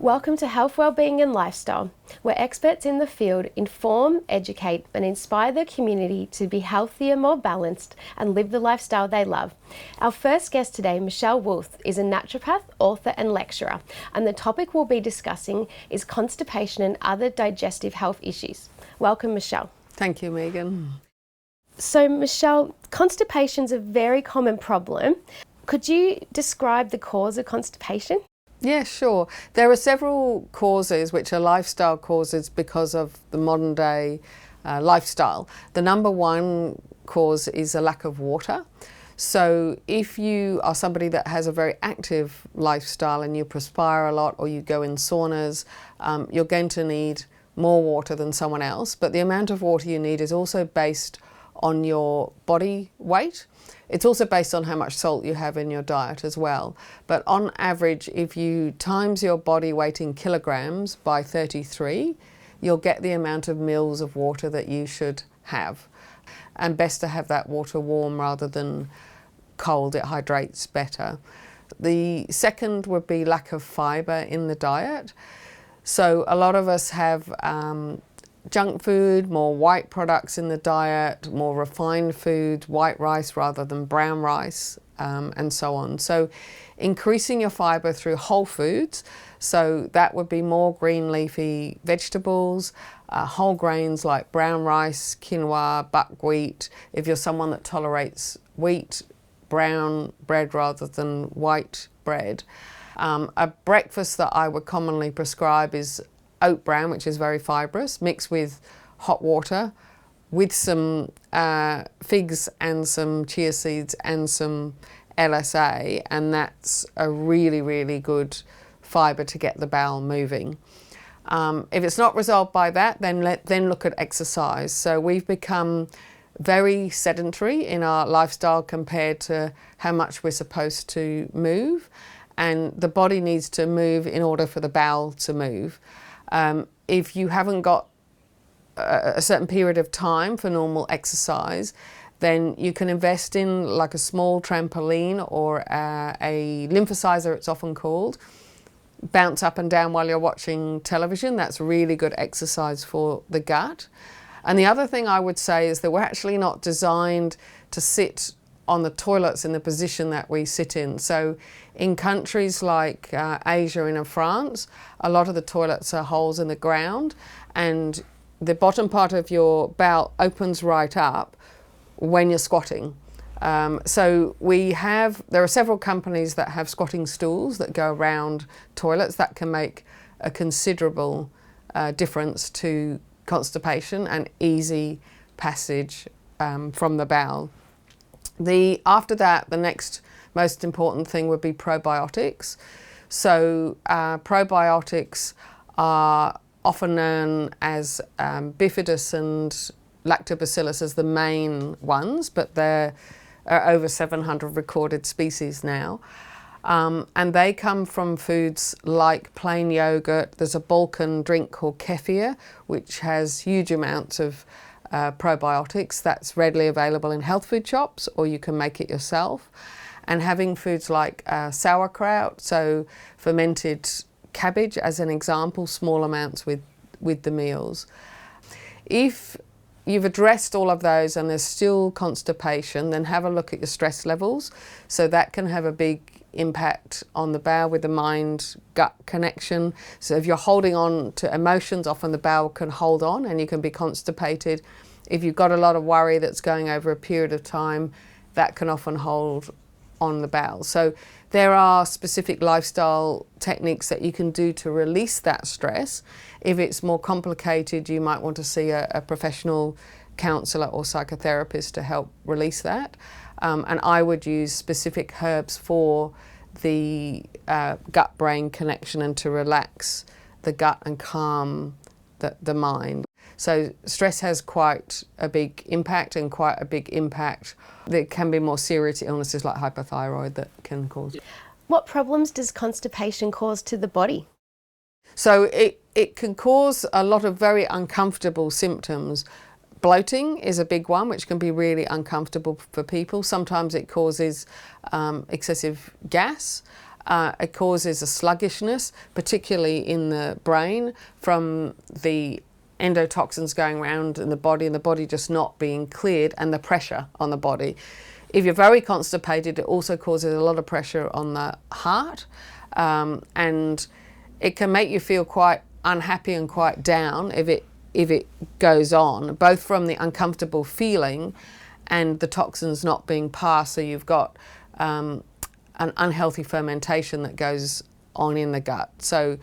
Welcome to Health, Wellbeing and Lifestyle, where experts in the field inform, educate and inspire the community to be healthier, more balanced and live the lifestyle they love. Our first guest today, Michèle Wolff, is a naturopath, author and lecturer, and the topic we'll be discussing is constipation and other digestive health issues. Welcome, Michèle. Thank you, Megan. So, Michèle, constipation is a very common problem. Could you describe the cause of constipation? Yeah, sure. There are several causes which are lifestyle causes because of the modern day lifestyle. The number one cause is a lack of water. So if you are somebody that has a very active lifestyle and you perspire a lot or you go in saunas, you're going to need more water than someone else. But the amount of water you need is also based on your body weight. It's also based on how much salt you have in your diet as well. But on average, if you times your body weight in kilograms by 33, you'll get the amount of mils of water that you should have. And best to have that water warm rather than cold, it hydrates better. The second would be lack of fibre in the diet. So a lot of us have junk food, more white products in the diet, more refined food, white rice rather than brown rice, and so on. So increasing your fibre through whole foods, so that would be more green leafy vegetables, whole grains like brown rice, quinoa, buckwheat. If you're someone that tolerates wheat, brown bread rather than white bread. A breakfast that I would commonly prescribe is oat bran, which is very fibrous, mixed with hot water with some figs and some chia seeds and some LSA, and that's a really, really good fibre to get the bowel moving. If it's not resolved by that, then look at exercise. So we've become very sedentary in our lifestyle compared to how much we're supposed to move, and the body needs to move in order for the bowel to move. If you haven't got a certain period of time for normal exercise, then you can invest in like a small trampoline or a lymphocyzer, it's often called. Bounce up and down while you're watching television. That's really good exercise for the gut. And the other thing I would say is that we're actually not designed to sit on the toilets in the position that we sit in. So in countries like Asia and in France, a lot of the toilets are holes in the ground and the bottom part of your bowel opens right up when you're squatting. So there are several companies that have squatting stools that go around toilets that can make a considerable difference to constipation and easy passage from the bowel. After that, the next most important thing would be probiotics. So probiotics are often known as bifidus and lactobacillus as the main ones, but there are over 700 recorded species now. And they come from foods like plain yogurt. There's a Balkan drink called kefir, which has huge amounts of probiotics. That's readily available in health food shops, or you can make it yourself. And having foods like sauerkraut, so fermented cabbage as an example, small amounts with the meals. If you've addressed all of those and there's still constipation, then have a look at your stress levels. So that can have a big impact on the bowel with the mind-gut connection. So if you're holding on to emotions, often the bowel can hold on and you can be constipated. If you've got a lot of worry that's going over a period of time, that can often hold on the bowel. So there are specific lifestyle techniques that you can do to release that stress. If it's more complicated, you might want to see a professional counsellor or psychotherapist to help release that. And I would use specific herbs for the gut-brain connection and to relax the gut and calm the mind. So stress has quite a big impact There can be more serious illnesses like hypothyroid that can cause. What problems does constipation cause to the body? So it can cause a lot of very uncomfortable symptoms. Bloating is a big one, which can be really uncomfortable for people. Sometimes it causes excessive gas. It causes a sluggishness, particularly in the brain, from the endotoxins going around in the body and the body just not being cleared, and the pressure on the body. If you're very constipated, it also causes a lot of pressure on the heart, and it can make you feel quite unhappy and quite down if it goes on, both from the uncomfortable feeling and the toxins not being passed. So you've got an unhealthy fermentation that goes on in the gut. So,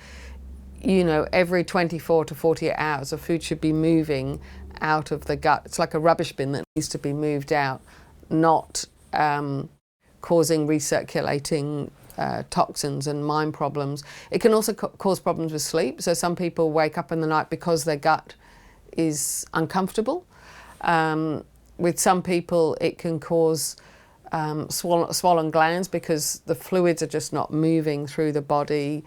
you know, every 24 to 48 hours, the food should be moving out of the gut. It's like a rubbish bin that needs to be moved out, not causing recirculating toxins and mind problems. It can also cause problems with sleep. So some people wake up in the night because their gut is uncomfortable. With some people, it can cause swollen glands because the fluids are just not moving through the body.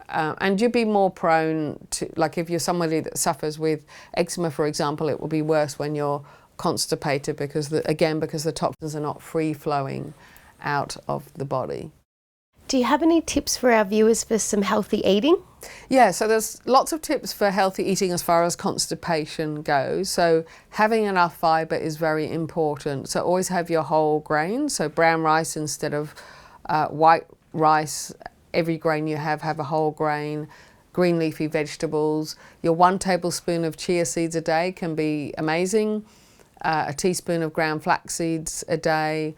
And you'd be more prone to, like if you're somebody that suffers with eczema, for example, it will be worse when you're constipated because, because the toxins are not free flowing out of the body. Do you have any tips for our viewers for some healthy eating? Yeah, so there's lots of tips for healthy eating as far as constipation goes. So having enough fibre is very important. So always have your whole grains, so brown rice instead of white rice. Every grain you have a whole grain. Green leafy vegetables. Your 1 tablespoon of chia seeds a day can be amazing. A teaspoon of ground flax seeds a day.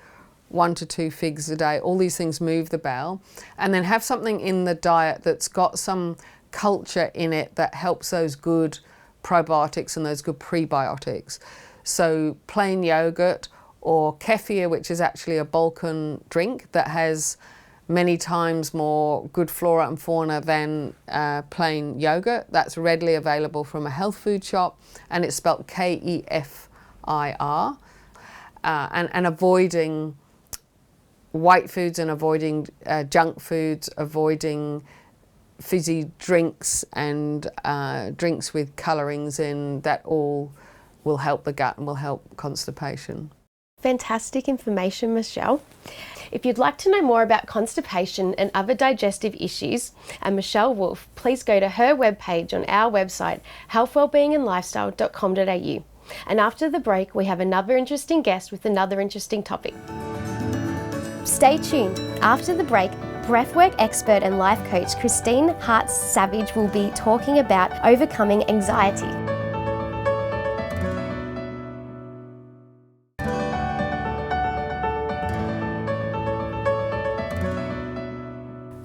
1 to 2 figs a day. All these things move the bowel. And then have something in the diet that's got some culture in it that helps those good probiotics and those good prebiotics. So plain yogurt or kefir, which is actually a Balkan drink that has many times more good flora and fauna than plain yogurt. That's readily available from a health food shop, and it's spelled Kefir. And avoiding white foods and avoiding junk foods, avoiding fizzy drinks and drinks with colourings in, that all will help the gut and will help constipation. Fantastic information, Michèle. If you'd like to know more about constipation and other digestive issues and Michèle Wolff, please go to her webpage on our website, healthwellbeingandlifestyle.com.au. And after the break, we have another interesting guest with another interesting topic. Stay tuned. After the break, breathwork expert and life coach Christine Hart-Savage will be talking about overcoming anxiety.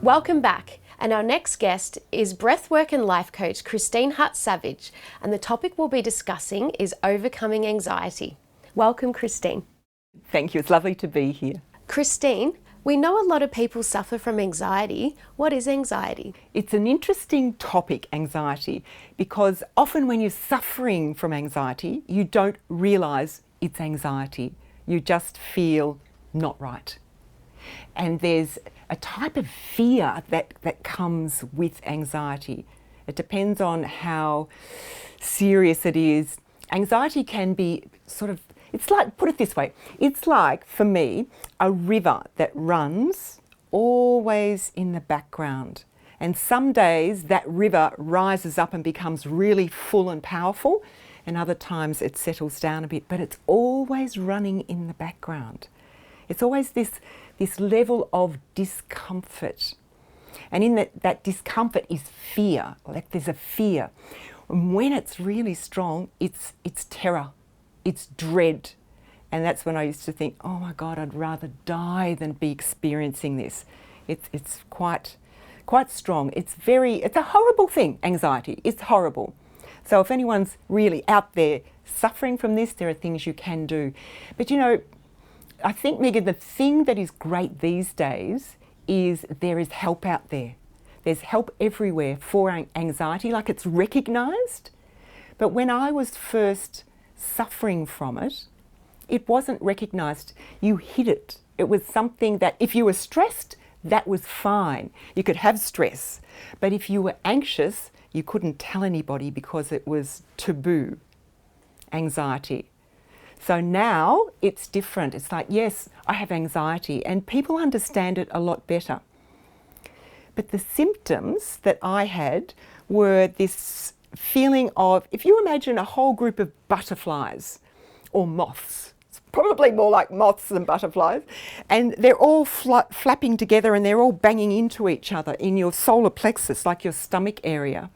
Welcome back, and our next guest is breathwork and life coach Christine Hart-Savage, and the topic we'll be discussing is overcoming anxiety. Welcome, Christine. Thank you, it's lovely to be here. Christine, we know a lot of people suffer from anxiety. What is anxiety? It's an interesting topic, anxiety, because often when you're suffering from anxiety, you don't realise it's anxiety. You just feel not right. And there's a type of fear that comes with anxiety. It depends on how serious it is. Anxiety can be it's like, put it this way, it's like, for me, a river that runs always in the background. And some days that river rises up and becomes really full and powerful, and other times it settles down a bit, but it's always running in the background. It's always this level of discomfort. And in that discomfort is fear, like there's a fear. And when it's really strong, it's terror, it's dread. And that's when I used to think, oh my God, I'd rather die than be experiencing this. It's quite strong. It's a horrible thing, anxiety. It's horrible. So if anyone's really out there suffering from this, there are things you can do. But you know, I think, Megan, the thing that is great these days is there is help out there. There's help everywhere for anxiety, like it's recognised. But when I was first suffering from it, it wasn't recognised. You hid it. It was something that if you were stressed, that was fine. You could have stress. But if you were anxious, you couldn't tell anybody because it was taboo, anxiety. So now it's different. It's like, yes, I have anxiety, and people understand it a lot better. But the symptoms that I had were this feeling of, if you imagine a whole group of butterflies or moths, it's probably more like moths than butterflies, and they're all flapping together and they're all banging into each other in your solar plexus, like your stomach area.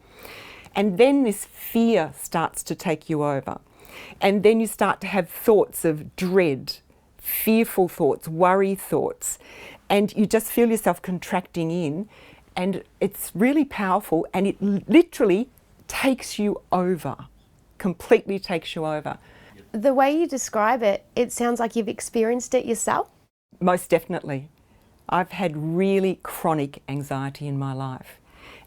And then this fear starts to take you over. And then you start to have thoughts of dread, fearful thoughts, worry thoughts, and you just feel yourself contracting in, and it's really powerful, and it literally takes you over, completely takes you over. The way you describe it, it sounds like you've experienced it yourself. Most definitely. I've had really chronic anxiety in my life,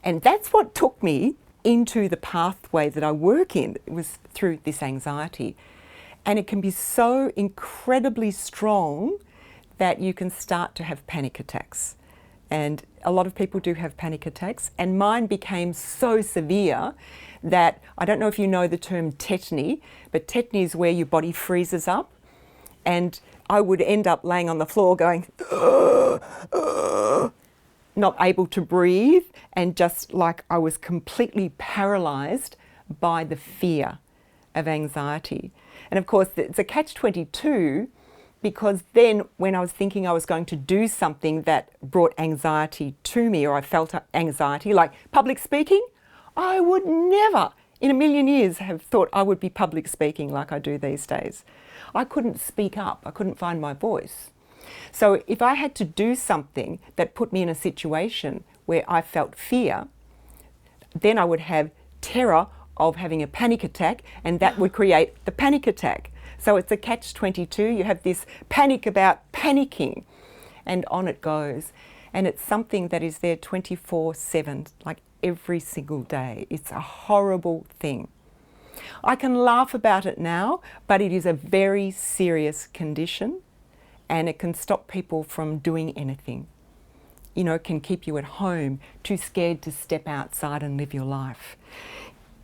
and that's what took me into the pathway that I work in. It was through this anxiety, and it can be so incredibly strong that you can start to have panic attacks. And a lot of people do have panic attacks, and mine became so severe that, I don't know if you know the term tetany, but tetany is where your body freezes up, and I would end up laying on the floor going, not able to breathe, and just like I was completely paralysed by the fear of anxiety. And of course, it's a catch-22, because then when I was thinking I was going to do something that brought anxiety to me, or I felt anxiety, like public speaking, I would never in a million years have thought I would be public speaking like I do these days. I couldn't speak up, I couldn't find my voice. So if I had to do something that put me in a situation where I felt fear, then I would have terror of having a panic attack, and that would create the panic attack. So it's a catch-22. You have this panic about panicking, and on it goes. And it's something that is there 24/7, like every single day. It's a horrible thing. I can laugh about it now, but it is a very serious condition, and it can stop people from doing anything. You know, it can keep you at home, too scared to step outside and live your life.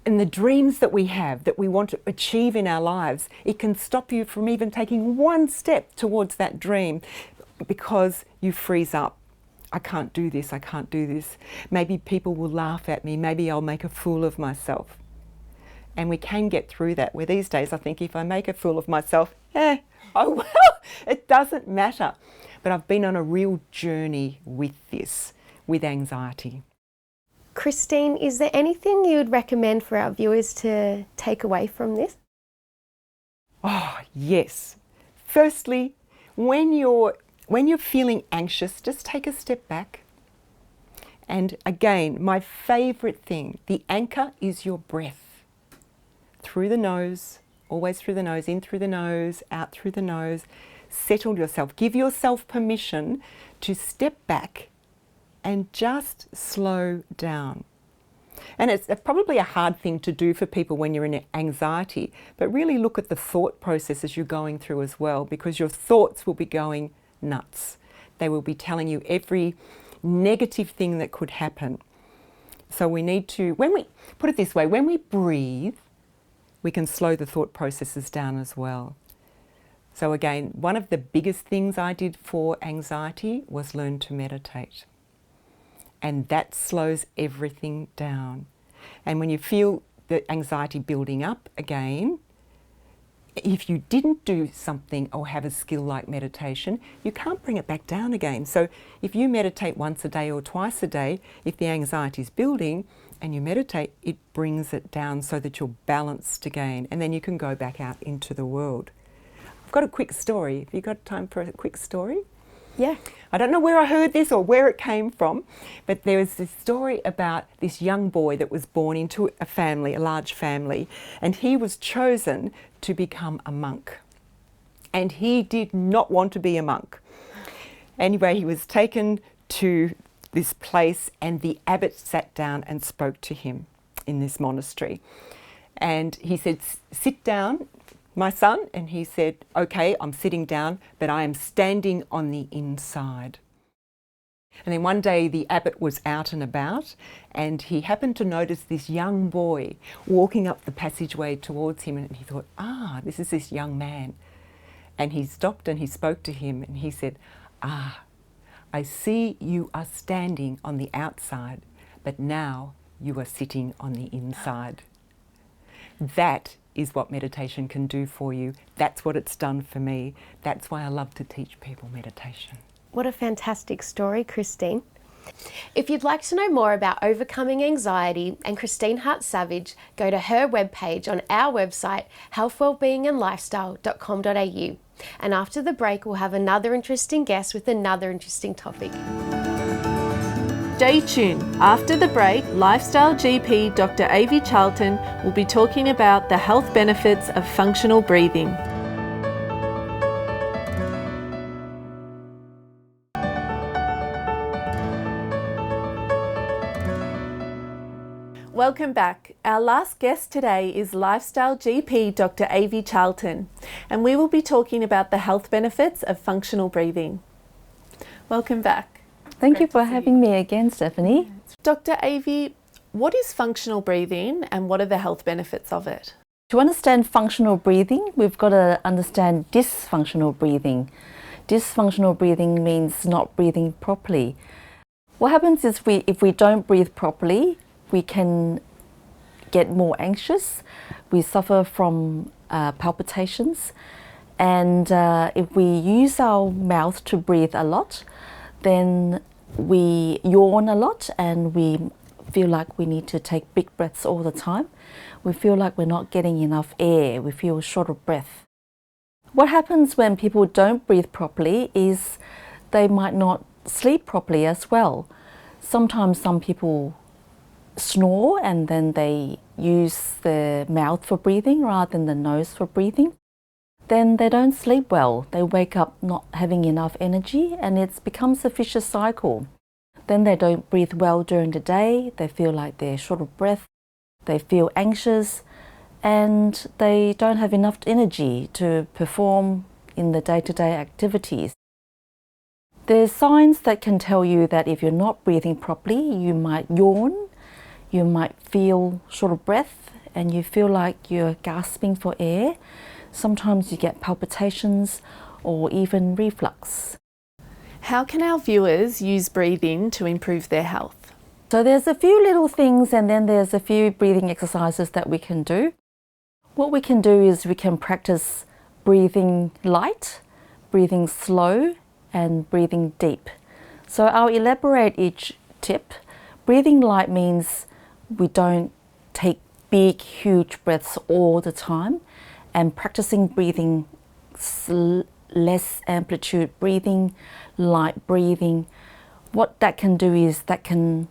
And the dreams that we have, that we want to achieve in our lives, it can stop you from even taking one step towards that dream because you freeze up. I can't do this, I can't do this. Maybe people will laugh at me, maybe I'll make a fool of myself. And we can get through that, where these days I think if I make a fool of myself, oh well, it doesn't matter. But I've been on a real journey with this, with anxiety. Christine, is there anything you would recommend for our viewers to take away from this? Oh, yes. Firstly, when you're feeling anxious, just take a step back. And again, my favourite thing, the anchor is your breath. Through the nose, always through the nose, in through the nose, out through the nose. Settle yourself. Give yourself permission to step back and just slow down. And it's probably a hard thing to do for people when you're in anxiety, but really look at the thought processes you're going through as well, because your thoughts will be going nuts. They will be telling you every negative thing that could happen. So we need to, when we, put it this way, when we breathe, we can slow the thought processes down as well. So again, one of the biggest things I did for anxiety was learn to meditate. And that slows everything down. And when you feel the anxiety building up again, if you didn't do something or have a skill like meditation, you can't bring it back down again. So if you meditate once a day or twice a day, if the anxiety is building and you meditate, it brings it down so that you're balanced again, and then you can go back out into the world. I've got a quick story. Have you got time for a quick story? Yeah. I don't know where I heard this or where it came from, but there was this story about this young boy that was born into a family, a large family, and he was chosen to become a monk. And he did not want to be a monk. Anyway, he was taken to this place, and the abbot sat down and spoke to him in this monastery. And he said, "Sit down, my son," and he said, "Okay, I'm sitting down, but I am standing on the inside." And then one day the abbot was out and about, and he happened to notice this young boy walking up the passageway towards him, and he thought, this is this young man. And he stopped and he spoke to him, and he said, I see you are standing on the outside, but now you are sitting on the inside. That is what meditation can do for you. That's what it's done for me. That's why I love to teach people meditation. What a fantastic story, Christine. If you'd like to know more about overcoming anxiety and Christine Hart-Savage, go to her webpage on our website, healthwellbeingandlifestyle.com.au. And after the break, we'll have another interesting guest with another interesting topic. Stay tuned. After the break, Lifestyle GP Dr. Avi Charlton will be talking about the health benefits of functional breathing. Welcome back. Our last guest today is Lifestyle GP Dr. Avi Charlton, and we will be talking about the health benefits of functional breathing. Welcome back. Thank you for having me again, Stephanie. Dr. Avi, what is functional breathing and what are the health benefits of it? To understand functional breathing, we've got to understand dysfunctional breathing. Dysfunctional breathing means not breathing properly. What happens is if we don't breathe properly, we can get more anxious, we suffer from palpitations, and if we use our mouth to breathe a lot, then we yawn a lot and we feel like we need to take big breaths all the time. We feel like we're not getting enough air, we feel short of breath. What happens when people don't breathe properly is they might not sleep properly as well. Sometimes some people snore and then they use their mouth for breathing rather than the nose for breathing. Then they don't sleep well. They wake up not having enough energy and it becomes a vicious cycle. Then they don't breathe well during the day. They feel like they're short of breath. They feel anxious and they don't have enough energy to perform in the day-to-day activities. There's signs that can tell you that if you're not breathing properly, you might yawn, you might feel short of breath and you feel like you're gasping for air. Sometimes you get palpitations or even reflux. How can our viewers use breathing to improve their health? So there's a few little things and then there's a few breathing exercises that we can do. What we can do is we can practice breathing light, breathing slow and breathing deep. So I'll elaborate each tip. Breathing light means we don't take big, huge breaths all the time, and practicing breathing less amplitude breathing, light breathing. What that can do is that can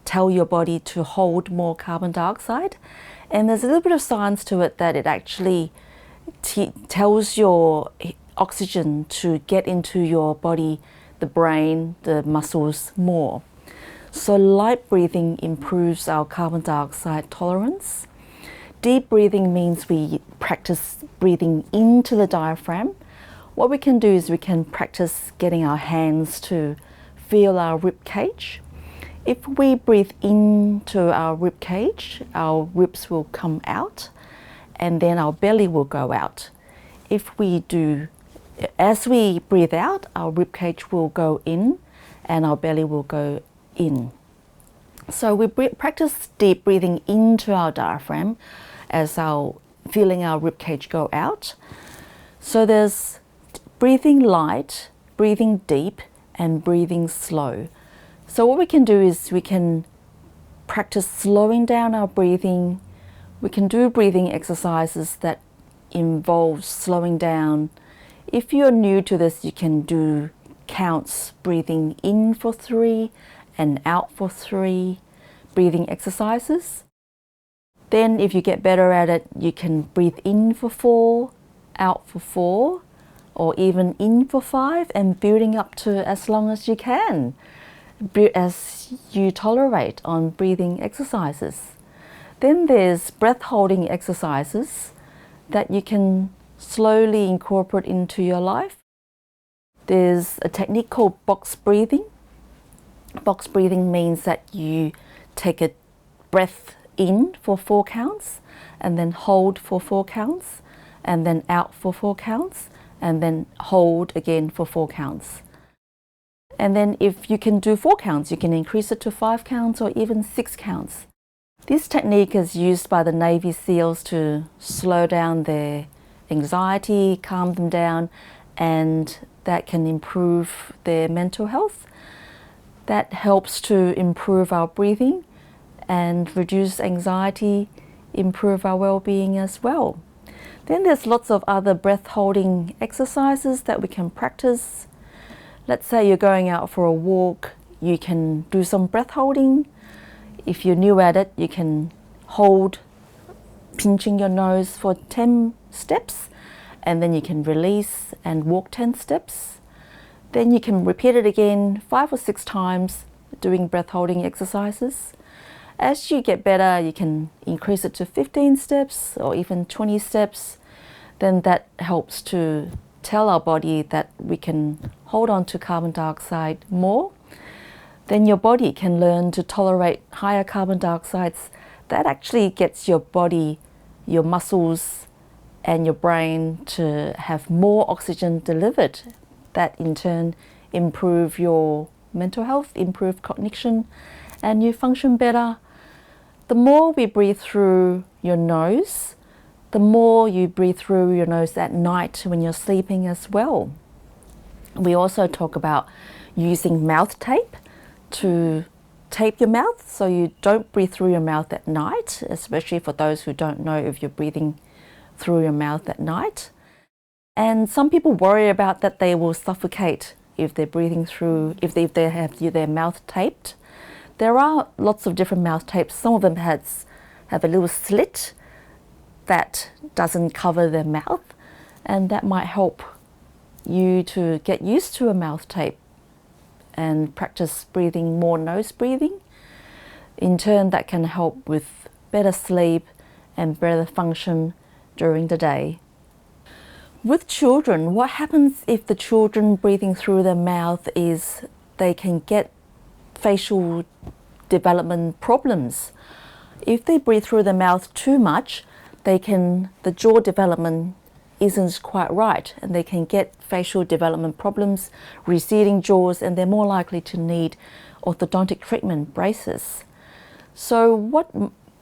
tell your body to hold more carbon dioxide, and there's a little bit of science to it that it actually tells your oxygen to get into your body, the brain, the muscles more. So light breathing improves our carbon dioxide tolerance. Deep breathing means we practice breathing into the diaphragm. What we can do is we can practice getting our hands to feel our rib cage. If we breathe into our rib cage, our ribs will come out and then our belly will go out. As we breathe out, our rib cage will go in and our belly will go in. So we practice deep breathing into our diaphragm as feeling our rib cage go out. So there's breathing light, breathing deep, and breathing slow. So what we can do is we can practice slowing down our breathing. We can do breathing exercises that involve slowing down. If you're new to this, you can do counts, breathing in for 3 and out for 3, breathing exercises. Then if you get better at it, you can breathe in for 4, out for 4, or even in for 5 and building up to as long as you can, as you tolerate on breathing exercises. Then there's breath holding exercises that you can slowly incorporate into your life. There's a technique called box breathing. Box breathing means that you take a breath in for 4 counts and then hold for 4 counts and then out for 4 counts and then hold again for 4 counts. And then if you can do 4 counts, you can increase it to 5 counts or even 6 counts. This technique is used by the Navy SEALs to slow down their anxiety, calm them down, and that can improve their mental health. That helps to improve our breathing and reduce anxiety, improve our well-being as well. Then there's lots of other breath holding exercises that we can practice. Let's say you're going out for a walk, you can do some breath holding. If you're new at it, you can hold, pinching your nose for 10 steps, and then you can release and walk 10 steps. Then you can repeat it again 5 or 6 times, doing breath holding exercises. As you get better, you can increase it to 15 steps or even 20 steps. Then that helps to tell our body that we can hold on to carbon dioxide more. Then your body can learn to tolerate higher carbon dioxides. That actually gets your body, your muscles, and your brain to have more oxygen delivered. That in turn improve your mental health, improve cognition, and you function better. The more we breathe through your nose, the more you breathe through your nose at night when you're sleeping as well. We also talk about using mouth tape to tape your mouth so you don't breathe through your mouth at night, especially for those who don't know if you're breathing through your mouth at night. And some people worry about that they will suffocate if they're breathing through, if they have their mouth taped. There are lots of different mouth tapes. Some of them have a little slit that doesn't cover their mouth, and that might help you to get used to a mouth tape and practice breathing more nose breathing. In turn, that can help with better sleep and better function during the day. With children, what happens if the children breathing through their mouth is they can get facial development problems. If they breathe through their mouth too much, the jaw development isn't quite right, and they can get facial development problems, receding jaws, and they're more likely to need orthodontic treatment, braces. So what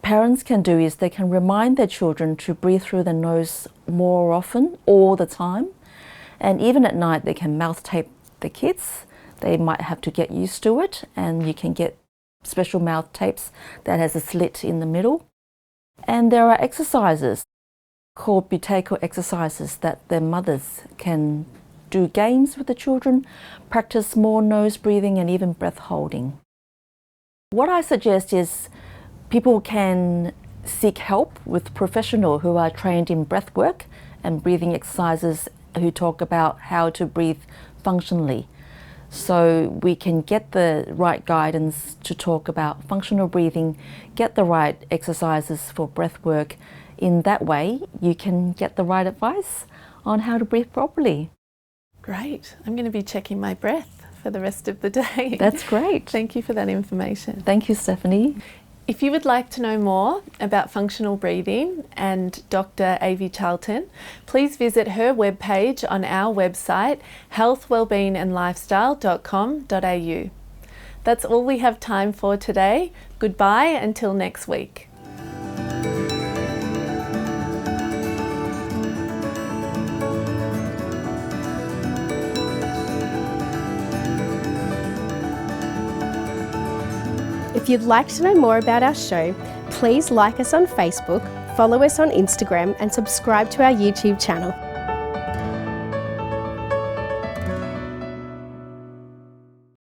parents can do is they can remind their children to breathe through their nose more often, all the time. And even at night, they can mouth tape the kids. They might have to get used to it, and you can get special mouth tapes that has a slit in the middle. And there are exercises called buteyko exercises that their mothers can do games with the children, practice more nose breathing and even breath holding. What I suggest is people can seek help with professionals who are trained in breathwork and breathing exercises who talk about how to breathe functionally. So we can get the right guidance to talk about functional breathing, get the right exercises for breathwork. In that way, you can get the right advice on how to breathe properly. Great. I'm going to be checking my breath for the rest of the day. That's great. Thank you for that information. Thank you, Stephanie. If you would like to know more about functional breathing and Dr. Avi Charlton, please visit her webpage on our website, healthwellbeingandlifestyle.com.au. That's all we have time for today. Goodbye until next week. If you'd like to know more about our show, please like us on Facebook, follow us on Instagram, and subscribe to our YouTube channel.